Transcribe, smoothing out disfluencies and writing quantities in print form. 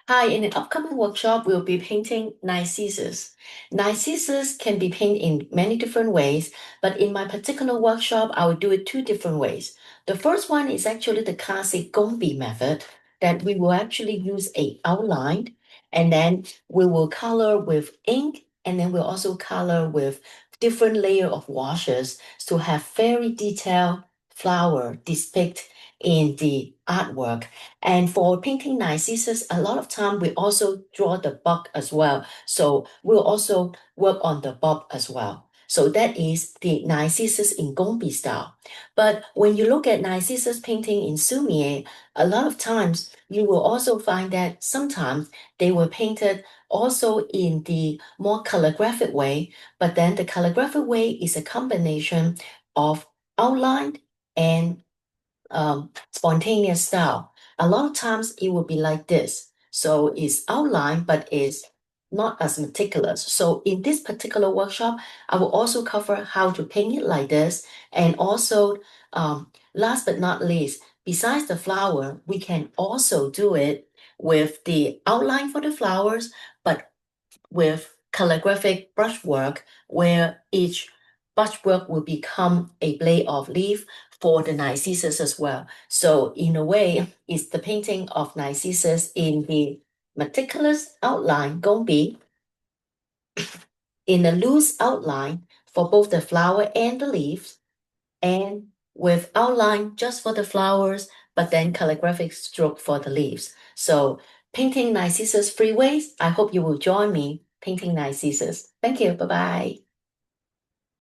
Hi, in an upcoming workshop, we'll be painting Narcissus. Narcissus can be painted in many different ways, but in my particular workshop, I will do it two different ways. The first one is actually the classic Gombi method that we will actually use a outline and then we will color with ink and then we'll also color with different layer of washes to have very detailed flower depict in the artwork. And for painting Narcissus, a lot of time we also draw the bug as well. So we'll also work on the bulb as well. So that is the Narcissus in Gombi style. But when you look at Narcissus painting in Sumier, a lot of times you will also find that sometimes they were painted also in the more calligraphic way, but then the calligraphic way is a combination of outline and spontaneous style. A lot of times it will be like this. So it's outlined, but is not as meticulous. So in this particular workshop, I will also cover how to paint it like this. And also, last but not least, besides the flower, we can also do it with the outline for the flowers, but with calligraphic brushwork where each brushwork will become a blade of leaf for the Narcissus as well. So in a way, it's the painting of Narcissus in the meticulous outline, gombi, in a loose outline for both the flower and the leaves, and with outline just for the flowers, but then calligraphic stroke for the leaves. So painting Narcissus three ways. I hope you will join me painting Narcissus. Thank you. Bye-bye.